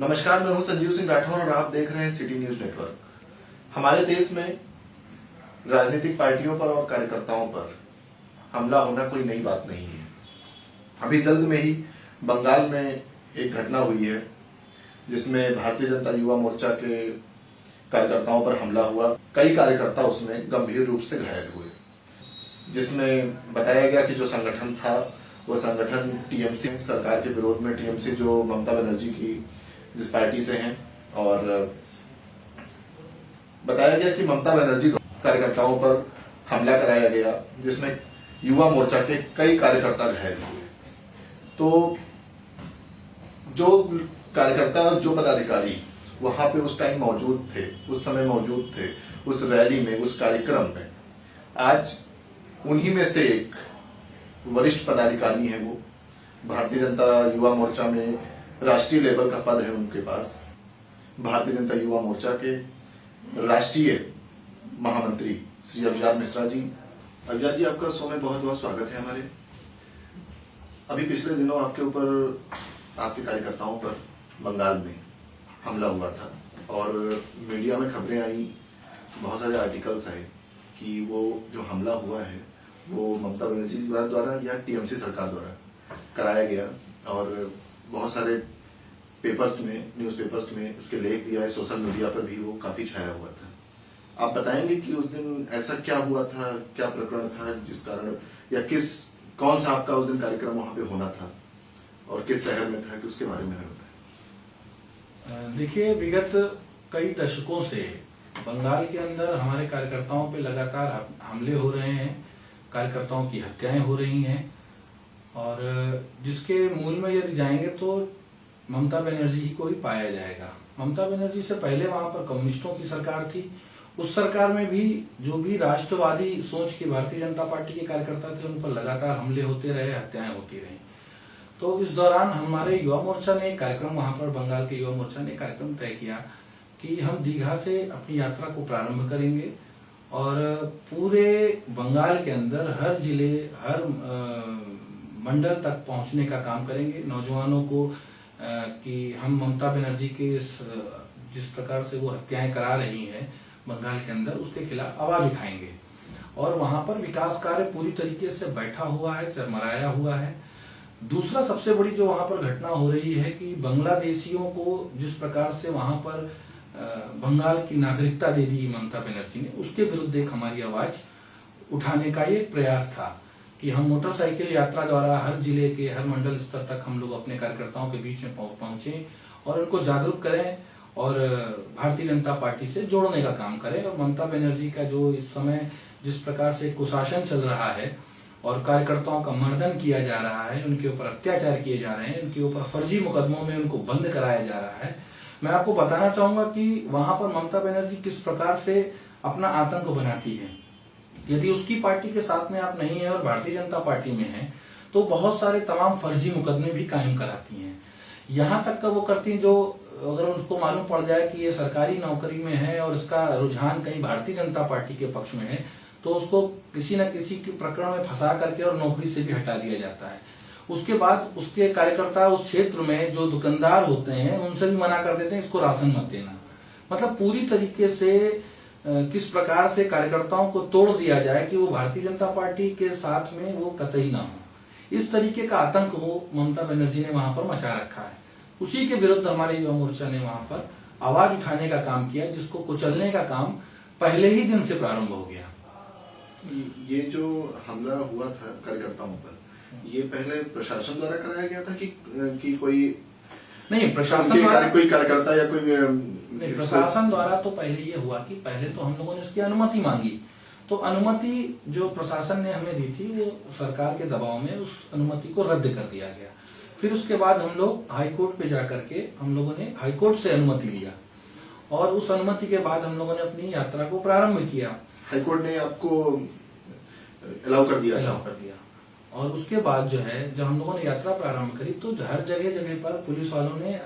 नमस्कार, मैं हूं संजीव सिंह राठौर और आप देख रहे हैं सिटी न्यूज नेटवर्क। हमारे देश में राजनीतिक पार्टियों पर और कार्यकर्ताओं पर हमला होना कोई नई बात नहीं है। अभी जल्द में ही बंगाल में एक घटना हुई है जिसमें भारतीय जनता युवा मोर्चा के कार्यकर्ताओं पर हमला हुआ। कई कार्यकर्ता उसमें गंभीर रूप से घायल हुए, जिसमें बताया गया कि जो संगठन था वो संगठन टीएमसी सरकार के विरोध में, टीएमसी जो ममता बनर्जी की जिस पार्टी से हैं, और बताया गया कि ममता बनर्जी कार्यकर्ताओं पर हमला कराया गया जिसमें युवा मोर्चा के कई कार्यकर्ता घायल हुए। तो जो कार्यकर्ता, जो पदाधिकारी वहां पे उस टाइम मौजूद थे, उस समय मौजूद थे, उस रैली में, उस कार्यक्रम में, आज उन्हीं में से एक वरिष्ठ पदाधिकारी हैं। वो भारतीय जनता युवा मोर्चा में राष्ट्रीय लेवल का पद है उनके पास। भारतीय जनता युवा मोर्चा के राष्ट्रीय महामंत्री श्री अभिजात मिश्रा जी। अभिजात जी, आपका शो में बहुत बहुत स्वागत है हमारे। अभी पिछले दिनों आपके ऊपर, आपके कार्यकर्ताओं पर बंगाल में हमला हुआ था और मीडिया में खबरें आई, बहुत सारे आर्टिकल्स आए कि वो जो हमला हुआ है वो ममता बनर्जी द्वारा या टीएमसी सरकार द्वारा कराया गया, और बहुत सारे पेपर्स में, न्यूज़पेपर्स में उसके लेख भी आए, सोशल मीडिया पर भी वो काफी छाया हुआ था। आप बताएंगे कि उस दिन ऐसा क्या हुआ था, क्या प्रकरण था जिस कारण, या कौन सा आपका उस दिन कार्यक्रम वहां पे होना था और किस शहर में था, कि उसके बारे में बताएं। देखिए, विगत कई दशकों से बंगाल के अंदर हमारे कार्यकर्ताओं पे लगातार हमले हो रहे हैं, कार्यकर्ताओं की हत्याएं हो रही हैं, और जिसके मूल में यदि जाएंगे तो ममता बनर्जी को ही पाया जाएगा। ममता बनर्जी से पहले वहां पर कम्युनिस्टों की सरकार थी। उस सरकार में भी जो भी राष्ट्रवादी सोच के भारतीय जनता पार्टी के कार्यकर्ता थे, उन पर लगातार हमले होते रहे, हत्याएं होती रही। तो इस दौरान हमारे युवा मोर्चा ने कार्यक्रम, वहां पर बंगाल के युवा मोर्चा ने कार्यक्रम तय किया कि हम दीघा से अपनी यात्रा को प्रारंभ करेंगे और पूरे बंगाल के अंदर हर जिले, हर मंडल तक पहुंचने का काम करेंगे। नौजवानों को कि हम ममता बनर्जी के जिस प्रकार से वो हत्याएं करा रही हैं बंगाल के अंदर, उसके खिलाफ आवाज उठाएंगे। और वहां पर विकास कार्य पूरी तरीके से बैठा हुआ है, चरमराया हुआ है। दूसरा सबसे बड़ी जो वहां पर घटना हो रही है कि बांग्लादेशियों को जिस प्रकार से वहां पर बंगाल की नागरिकता दे दी ममता बनर्जी ने, उसके विरुद्ध एक हमारी आवाज उठाने का ये प्रयास था कि हम मोटरसाइकिल यात्रा द्वारा हर जिले के, हर मंडल स्तर तक हम लोग अपने कार्यकर्ताओं के बीच में पहुंचे और उनको जागरूक करें और भारतीय जनता पार्टी से जोड़ने का काम करें। और ममता बनर्जी का जो इस समय जिस प्रकार से कुशासन चल रहा है और कार्यकर्ताओं का मर्दन किया जा रहा है, उनके ऊपर अत्याचार किए जा रहे हैं, उनके ऊपर फर्जी मुकदमों में उनको बंद कराया जा रहा है। मैं आपको बताना चाहूंगा कि वहां पर ममता बनर्जी किस प्रकार से अपना आतंक बनाती है। यदि उसकी पार्टी के साथ में आप नहीं है और भारतीय जनता पार्टी में है, तो बहुत सारे तमाम फर्जी मुकदमे भी कायम कराती हैं। यहां तक का वो करती हैं, जो अगर उनको मालूम पड़ जाए कि ये सरकारी नौकरी में है और इसका रुझान कहीं भारतीय जनता पार्टी के पक्ष में है, तो उसको किसी न किसी के प्रकरण में फंसा करके और नौकरी से भी हटा दिया जाता है। उसके बाद उसके कार्यकर्ता उस क्षेत्र में जो दुकानदार होते हैं उनसे भी मना कर देते हैं, इसको राशन मत देना। मतलब पूरी तरीके से किस प्रकार से कार्यकर्ताओं को तोड़ दिया जाए कि वो भारतीय जनता पार्टी के साथ में वो कतई ना हो। इस तरीके का आतंक वो ममता बनर्जी ने वहां पर मचा रखा है। उसी के विरुद्ध हमारे युवा मोर्चा ने वहां पर आवाज उठाने का काम किया, जिसको कुचलने का काम पहले ही दिन से प्रारंभ हो गया। ये जो हमला हुआ था कार्यकर्ताओं पर, ये पहले प्रशासन द्वारा कराया गया था कि कोई नहीं, प्रशासन द्वारा कोई कार्यकर्ता या कोई नहीं, प्रशासन द्वारा तो पहले ये हुआ कि पहले तो हम लोगों ने इसकी अनुमति मांगी, तो अनुमति जो प्रशासन ने हमें दी थी वो सरकार के दबाव में उस अनुमति को रद्द कर दिया गया। फिर उसके बाद हम लोग हाईकोर्ट पे जाकर के हम लोगों ने हाईकोर्ट से अनुमति लिया और उस अनुमति के बाद हम लोगों ने अपनी यात्रा को प्रारंभ किया। हाईकोर्ट ने आपको अलाउ कर दिया? और उसके बाद जो है, जब हम लोगों ने यात्रा प्रारंभ करी तो हर जगह जगह पर पुलिस वालों ने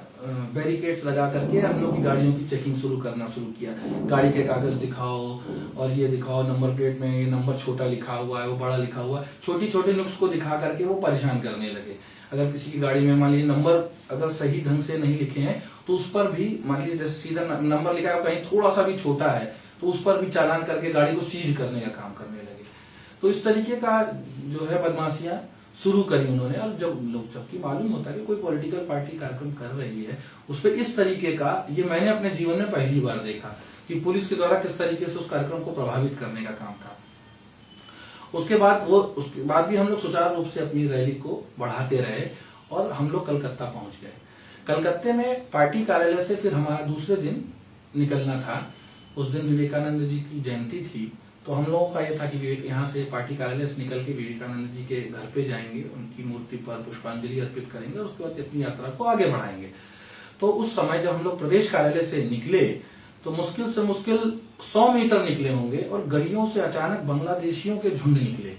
बैरिकेड्स लगा करके हम लोग की गाड़ियों की चेकिंग करना शुरू किया। गाड़ी के कागज दिखाओ और ये दिखाओ, नंबर प्लेट में ये नंबर छोटा लिखा हुआ है, वो बड़ा लिखा हुआ है, छोटी छोटी नुक्स को दिखा करके वो परेशान करने लगे। अगर किसी की गाड़ी में मान लीजिए नंबर अगर सही ढंग से नहीं लिखे हैं तो उस पर भी मान लीजिए जैसे सीधा नंबर लिखा है कहीं थोड़ा सा भी छोटा है तो उस पर भी चालान करके गाड़ी को सीज करने का काम करने लगे। तो इस तरीके का जो है बदमाशियां शुरू करी उन्होंने। और जबकि मालूम होता है कि कोई पॉलिटिकल पार्टी कार्यक्रम कर रही है उस पर इस तरीके का, ये मैंने अपने जीवन में पहली बार देखा कि पुलिस के द्वारा किस तरीके से उस कार्यक्रम को प्रभावित करने का काम था। उसके बाद भी हम लोग सुचारू रूप से अपनी रैली को बढ़ाते रहे और हम लोग कलकत्ता पहुंच गए। कलकत्ते में पार्टी कार्यालय से फिर हमारा दूसरे दिन निकलना था। उस दिन विवेकानंद जी की जयंती थी, तो हम लोगों का यह था कि यहाँ से पार्टी कार्यालय से निकल के विवेकानंद जी के घर पे जाएंगे, उनकी मूर्ति पर पुष्पांजलि अर्पित करेंगे और उसके बाद अपनी यात्रा को आगे बढ़ाएंगे। तो उस समय जब हम लोग प्रदेश कार्यालय से निकले तो मुश्किल से मुश्किल 100 मीटर निकले होंगे और गलियों से अचानक बांग्लादेशियों के झुंड निकले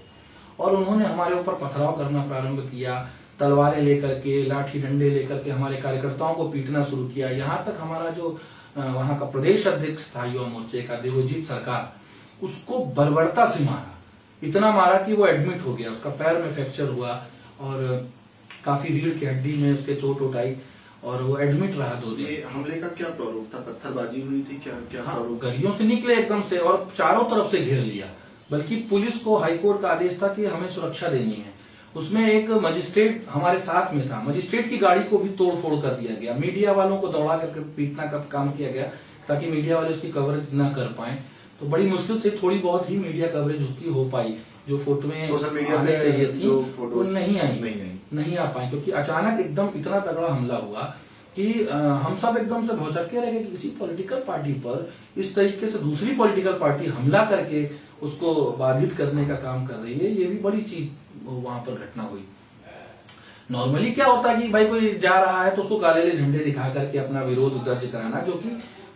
और उन्होंने हमारे ऊपर पथराव करना प्रारंभ किया। तलवारें लेकर के, लाठी डंडे लेकर के हमारे कार्यकर्ताओं को पीटना शुरू किया। यहाँ तक हमारा जो वहां का प्रदेश अध्यक्ष था युवा मोर्चे का, देवजीत सरकार, उसको बर्बरता से मारा। इतना मारा कि वो एडमिट हो गया, उसका पैर में फ्रैक्चर हुआ और काफी रीढ़ की हड्डी में उसके चोट उठाई और वो एडमिट रहा 2 दिन। ये हमले का क्या प्रारूप था? पत्थरबाजी हुई थी क्या? हाँ, प्रारूप? गलियों से निकले एकदम से और चारों तरफ से घेर लिया। बल्कि पुलिस को हाईकोर्ट का आदेश था कि हमें सुरक्षा देनी है। उसमें एक मजिस्ट्रेट हमारे साथ में था, मजिस्ट्रेट की गाड़ी को भी तोड़ फोड़ कर दिया गया। मीडिया वालों को दौड़ा करके पीटना का काम किया गया ताकि मीडिया वाले उसकी कवरेज न कर पाए। तो बड़ी मुश्किल से थोड़ी बहुत ही मीडिया कवरेज उसकी हो पाई। जो फोटोएं सोशल मीडिया आने पे चाहिए थी जो वो फोटोज नहीं आई, नहीं आ पाई, क्योंकि अचानक एकदम इतना तगड़ा हमला हुआ कि हम सब एकदम से भौचक्के रह गए कि किसी पॉलिटिकल पार्टी पर इस तरीके से दूसरी पॉलिटिकल पार्टी हमला करके उसको बाधित करने का काम कर रही है। ये भी बड़ी चीज वहां पर घटना हुई। नॉर्मली क्या होता है कि भाई कोई जा रहा है तो उसको काले झंडे दिखा करके अपना विरोध दर्ज कराना, जो कि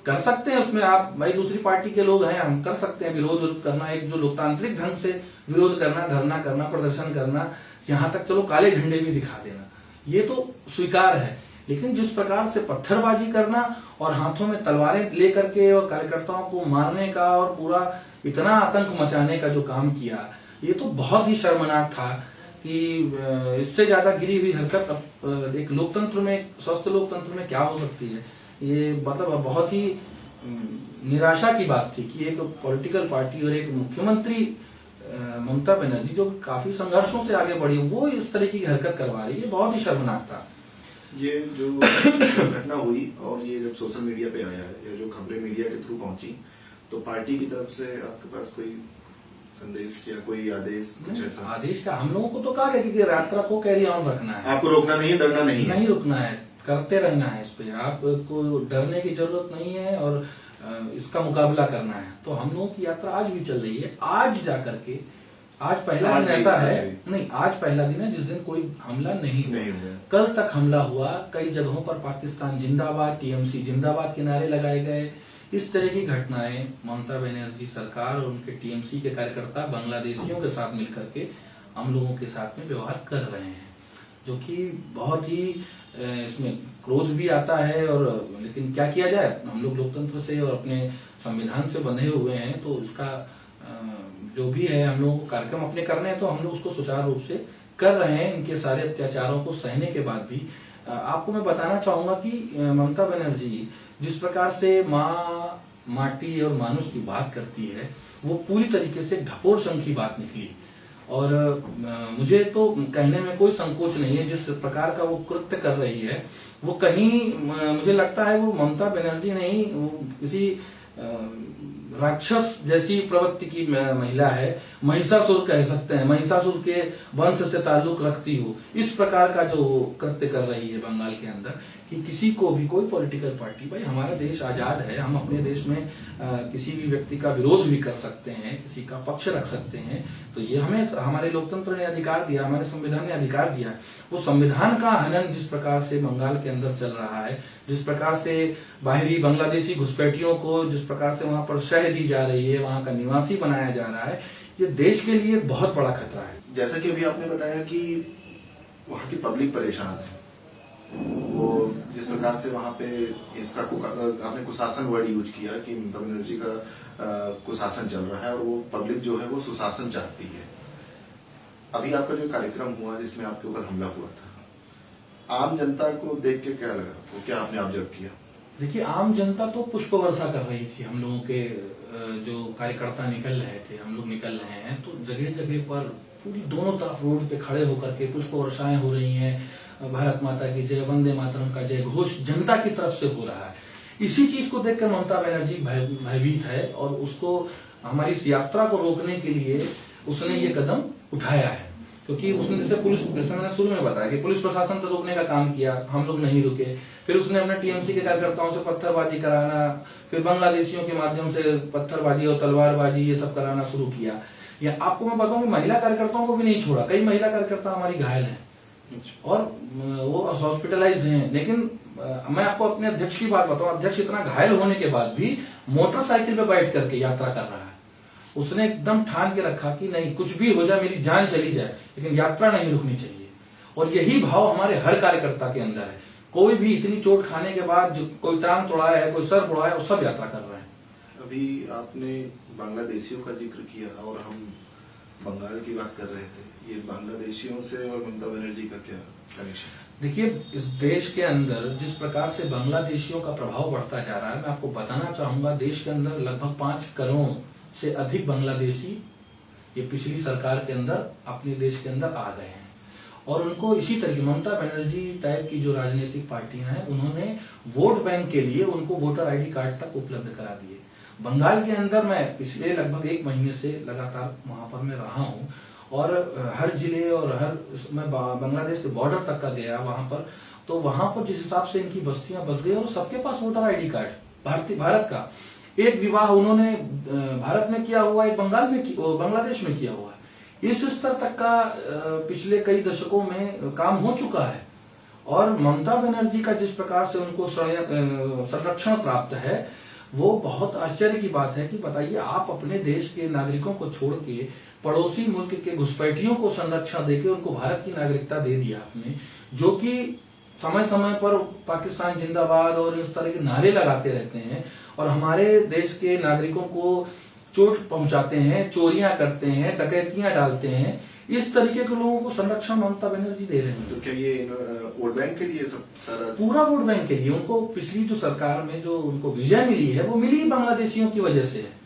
कर सकते हैं। उसमें आप भाई दूसरी पार्टी के लोग हैं, हम कर सकते हैं विरोध करना, एक जो लोकतांत्रिक ढंग से विरोध करना, धरना करना, प्रदर्शन करना, यहाँ तक चलो काले झंडे भी दिखा देना, ये तो स्वीकार है। लेकिन जिस प्रकार से पत्थरबाजी करना और हाथों में तलवारें लेकर के और कार्यकर्ताओं को मारने का और पूरा इतना आतंक मचाने का जो काम किया, ये तो बहुत ही शर्मनाक था कि इससे ज्यादा गिरी हुई हरकत एक लोकतंत्र में, स्वस्थ लोकतंत्र में क्या हो सकती है। ये मतलब बहुत ही निराशा की बात थी कि एक पॉलिटिकल पार्टी और एक मुख्यमंत्री ममता बनर्जी जो काफी संघर्षों से आगे बढ़ी, वो इस तरह की हरकत करवा रही है। बहुत ही शर्मनाक था ये जो घटना हुई। और ये जब सोशल मीडिया पे आया है या जो खबरें मीडिया के थ्रू पहुंची, तो पार्टी की तरफ से आपके पास कोई संदेश या कोई आदेश कुछ ऐसा? आदेश का हम लोगों को तो कहा गया कि यात्रा को कैरी ऑन रखना है, आपको रोकना नहीं है, डरना नहीं है, नहीं रुकना है, करते रहना है। इस पे आपको डरने की जरूरत नहीं है और इसका मुकाबला करना है। तो हम लोगों की यात्रा आज भी चल रही है। आज जाकर के आज पहला दिन ऐसा है, नहीं आज पहला दिन है जिस दिन कोई हमला नहीं हुआ। कल तक हमला हुआ, कई जगहों पर पाकिस्तान जिंदाबाद, टीएमसी जिंदाबाद के नारे लगाए गए। इस तरह की घटनाएं ममता बनर्जी सरकार और उनके टीएमसी के कार्यकर्ता बांग्लादेशियों के साथ मिलकर के हम लोगों के साथ में व्यवहार कर रहे हैं, जो कि बहुत ही इसमें क्रोध भी आता है। और लेकिन क्या किया जाए, हम लोग लोकतंत्र से और अपने संविधान से बंधे हुए हैं, तो उसका जो भी है हम लोग कार्यक्रम अपने करने हैं तो हम लोग उसको सुचारू रूप से कर रहे हैं। इनके सारे अत्याचारों को सहने के बाद भी आपको मैं बताना चाहूंगा कि ममता बनर्जी जिस प्रकार से माँ, माटी और मानुष की बात करती है, वो पूरी तरीके से ढकोर शंखी बात निकली। और मुझे तो कहने में कोई संकोच नहीं है, जिस प्रकार का वो कृत्य कर रही है वो कहीं मुझे लगता है वो ममता बनर्जी नहीं, वो किसी राक्षस जैसी प्रवृत्ति की महिला है। महिषासुर कह सकते हैं, महिषासुर के वंश से ताल्लुक रखती हो, इस प्रकार का जो कृत्य कर रही है बंगाल के अंदर कि किसी को भी, कोई पॉलिटिकल पार्टी, भाई हमारा देश आजाद है, हम अपने देश में किसी भी व्यक्ति का विरोध भी कर सकते हैं, किसी का पक्ष रख सकते हैं। तो ये हमें हमारे लोकतंत्र ने अधिकार दिया, हमारे संविधान ने अधिकार दिया। वो संविधान का हनन जिस प्रकार से बंगाल के अंदर चल रहा है, जिस प्रकार से बाहरी बांग्लादेशी घुसपैठियों को जिस प्रकार से वहां पर शह दी जा रही है, वहां का निवासी बनाया जा रहा है, ये देश के लिए बहुत बड़ा खतरा है। जैसा कि अभी आपने बताया कि वहां की पब्लिक परेशान है, वो जिस प्रकार से वहां पे इसका आपने कुशासन वर्ड यूज किया कि ममता बनर्जी का कुशासन चल रहा है और वो पब्लिक जो है वो सुशासन चाहती है। अभी आपका जो कार्यक्रम हुआ जिसमें आपके ऊपर हमला हुआ था, आम जनता को देख के क्या लगा आपको, क्या आपने ऑब्जर्व किया? देखिए, आम जनता तो पुष्प वर्षा कर रही थी। हम लोगों के जो कार्यकर्ता निकल रहे थे, हम लोग निकल रहे हैं, तो जगह जगह पर पूरी दोनों तरफ रोड पे खड़े होकर के पुष्प वर्षाएं हो रही हैं। भारत माता की जय, वंदे मातरम का जय घोष जनता की तरफ से हो रहा है। इसी चीज को देखकर ममता बनर्जी भयभीत है और उसको हमारी इस यात्रा को रोकने के लिए उसने ये कदम उठाया है। क्योंकि उसने जैसे मैंने शुरू में बताया कि पुलिस प्रशासन से रोकने का काम किया, हम लोग नहीं रुके। फिर उसने अपने टीएमसी के कार्यकर्ताओं से पत्थरबाजी कराना, फिर बांग्लादेशियों के माध्यम से पत्थरबाजी और तलवारबाजी ये सब कराना शुरू किया। या आपको मैं बताऊं कि महिला कार्यकर्ताओं को भी नहीं छोड़ा। कई महिला कार्यकर्ता हमारी घायल हैं और वो हॉस्पिटलाइज्ड हैं। लेकिन मैं आपको अपने अध्यक्ष की बात बताऊं, अध्यक्ष इतना घायल होने के बाद भी मोटरसाइकिल पे बैठ करके यात्रा कर रहा है। उसने एकदम ठान के रखा कि नहीं, कुछ भी हो जाए, मेरी जान चली जाए, लेकिन यात्रा नहीं रुकनी चाहिए। और यही भाव हमारे हर कार्यकर्ता के अंदर है। कोई भी इतनी चोट खाने के बाद जो कोई टांग तोड़ाया है, कोई सर बुड़ाया, वो सब यात्रा कर रहे हैं। अभी आपने बांग्लादेशियों का जिक्र किया और हम बंगाल की बात कर रहे थे। ये बांग्लादेशियों से और ममता बनर्जी का क्या कनेक्शन? देखिए, इस देश के अंदर जिस प्रकार से बांग्लादेशियों का प्रभाव बढ़ता जा रहा है, मैं आपको बताना चाहूंगा, देश के अंदर लगभग 5 करोड़ से अधिक बांग्लादेशी ये पिछली सरकार के अंदर अपने देश के अंदर आ गए हैं। और उनको इसी तरीके ममता बनर्जी टाइप की जो राजनीतिक पार्टियां हैं, उन्होंने वोट बैंक के लिए उनको वोटर आईडी कार्ड तक उपलब्ध करा दिए। बंगाल के अंदर मैं पिछले लगभग 1 महीने से लगातार वहां पर मैं रहा हूं और हर जिले और मैं बांग्लादेश के बॉर्डर तक का गया वहां पर। तो वहां पर जिस हिसाब से इनकी बस्तियां बस गई और सबके पास वोटर आईडी कार्ड भारत का। एक विवाह उन्होंने भारत में किया हुआ, एक बांग्लादेश में किया हुआ है। इस स्तर तक का पिछले कई दशकों में काम हो चुका है। और ममता बनर्जी का जिस प्रकार से उनको संरक्षण प्राप्त है, वो बहुत आश्चर्य की बात है कि बताइए, आप अपने देश के नागरिकों को छोड़ के पड़ोसी मुल्क के घुसपैठियों को संरक्षण देके उनको भारत की नागरिकता दे दिया आपने, जो कि समय समय पर पाकिस्तान जिंदाबाद और इस तरह के नारे लगाते रहते हैं और हमारे देश के नागरिकों को चोट पहुंचाते हैं, चोरियां करते हैं, डकैतियां डालते हैं। इस तरीके के लोगों को संरक्षण ममता बनर्जी दे रहे हैं। तो क्या ये वोट बैंक के लिए सब सारा? पूरा वोट बैंक के लिए। उनको पिछली जो सरकार में जो उनको विजय मिली है, वो मिली बांग्लादेशियों की वजह से है।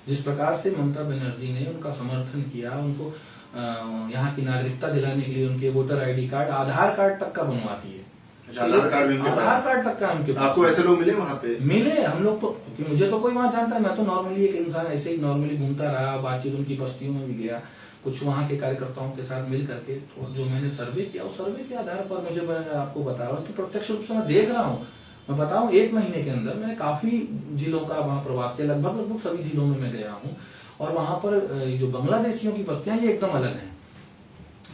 जिस प्रकार से ममता बनर्जी ने उनका समर्थन किया, उनको यहाँ की नागरिकता दिलाने के लिए उनके वोटर आईडी कार्ड, आधार कार्ड तक का बनवाती है। आधार कार्ड भी उनके पास? आधार कार्ड तक का उनके पास। आपको ऐसे लोग मिले वहां पे? मिले हम लोग तो, क्योंकि मुझे तो कोई वहां जानता है। मैं तो नॉर्मली एक इंसान ऐसे ही नॉर्मली घूमता रहा, बातचीत उनकी बस्तियों में भी गया, कुछ वहां के कार्यकर्ताओं के साथ मिल करके। तो जो मैंने सर्वे किया, उस सर्वे के आधार पर मुझे आपको बता रहा हूँ कि प्रत्यक्ष रूप से मैं देख रहा हूँ। मैं बताऊं, 1 महीने के अंदर मैंने काफी जिलों का वहां प्रवास किया, लगभग सभी जिलों में मैं गया हूँ। और वहां पर जो बांग्लादेशियों की बस्तियां, ये एकदम अलग हैं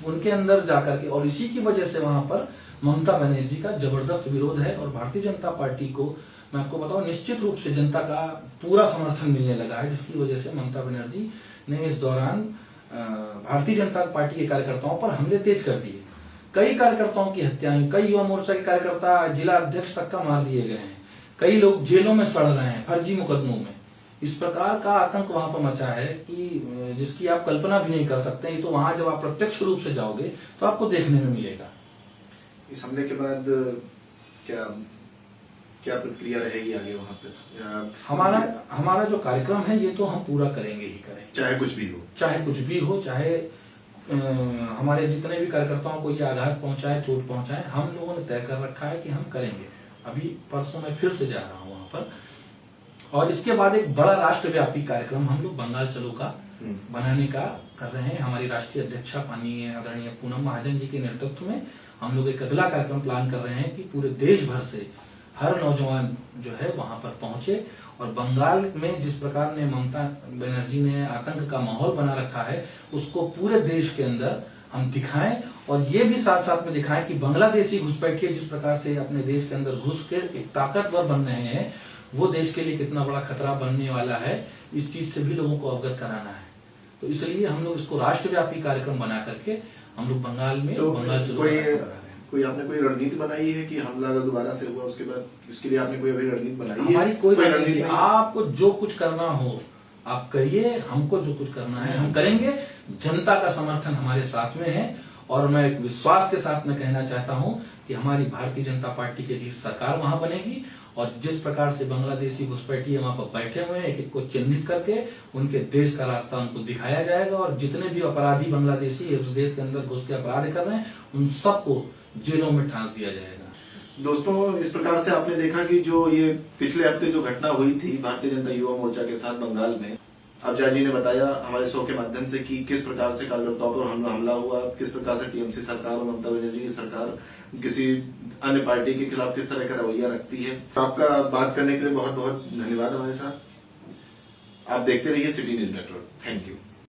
उनके अंदर जाकर के। और इसी की वजह से वहां पर ममता बनर्जी का जबरदस्त विरोध है। और भारतीय जनता पार्टी को मैं आपको बताऊं, निश्चित रूप से जनता का पूरा समर्थन मिलने लगा है, जिसकी वजह से ममता बनर्जी ने इस दौरान भारतीय जनता पार्टी के कार्यकर्ताओं पर हमले तेज कर दिए। कई कार्यकर्ताओं की हत्या हुई, कई युवा मोर्चा के कार्यकर्ता जिला अध्यक्ष तक का मार दिए गए हैं, कई लोग जेलों में सड़ रहे हैं फर्जी मुकदमों में। इस प्रकार का आतंक वहां पर मचा है कि जिसकी आप कल्पना भी नहीं कर सकते। तो वहां जब आप प्रत्यक्ष रूप से जाओगे तो आपको देखने में मिलेगा। इस हमले के बाद क्या प्रतिक्रिया रहेगी आगे वहां पे? हमारा जो कार्यक्रम है, ये तो हम पूरा करेंगे ही करेंगे, चाहे कुछ भी हो। चाहे कुछ भी हो, चाहे हमारे जितने भी कार्यकर्ताओं को ये आघात पहुंचाए, चोट पहुंचाए, हम लोगों ने तय कर रखा है कि हम करेंगे। अभी परसों मैं फिर से जा रहा हूँ वहां पर। और इसके बाद एक बड़ा राष्ट्रव्यापी कार्यक्रम हम लोग बंगाल चलो का बनाने का कर रहे हैं। हमारी राष्ट्रीय अध्यक्षा माननीय आदरणीय पूनम महाजन जी के नेतृत्व में हम लोग एक अगला कार्यक्रम प्लान कर रहे हैं कि पूरे देश भर से हर नौजवान जो है वहां पर पहुंचे और बंगाल में जिस प्रकार ने ममता बनर्जी ने आतंक का माहौल बना रखा है, उसको पूरे देश के अंदर हम दिखाएं। और ये भी साथ साथ में दिखाएं कि बांग्लादेशी घुसपैठिए जिस प्रकार से अपने देश के अंदर घुस के एक ताकतवर बन रहे हैं, वो देश के लिए कितना बड़ा खतरा बनने वाला है, इस चीज से भी लोगों को अवगत कराना है। तो इसलिए हम लोग इसको राष्ट्रव्यापी कार्यक्रम बना करके हम लोग बंगाल में तो बंगाल चलो कोई आपने कोई रणनीति बनाई है कि हमला अगर दोबारा से हुआ उसके बाद उसके लिए आपने कोई अभी रणनीति बनाई है? हमारी कोई रणनीति। आपको जो कुछ करना हो आप करिए, हमको जो कुछ करना है हम करेंगे। जनता का समर्थन हमारे साथ में है और मैं एक विश्वास के साथ मैं कहना चाहता हूं कि हमारी भारतीय जनता पार्टी की भी सरकार वहां बनेगी और जिस प्रकार से बांग्लादेशी घुसपैठिए वहां पर बैठे हुए हैं, एक एक को चिन्हित करके उनके देश का रास्ता उनको दिखाया जाएगा और जितने भी अपराधी बांग्लादेशी उस देश के अंदर घुस के अपराध कर रहे हैं उन सबको जेलों में ठांस दिया जाएगा। दोस्तों, इस प्रकार से आपने देखा कि जो ये पिछले हफ्ते जो घटना हुई थी भारतीय जनता युवा मोर्चा के साथ बंगाल में, अफजा जी ने बताया हमारे शो के माध्यम से कि किस प्रकार से कार्यकर्ताओं पर हमला हुआ, किस प्रकार से टीएमसी सरकार और ममता बनर्जी की सरकार किसी अन्य पार्टी के खिलाफ किस तरह का रवैया रखती है। तो आपका बात करने के लिए बहुत बहुत धन्यवाद हमारे साथ। आप देखते रहिए city news network. Thank you.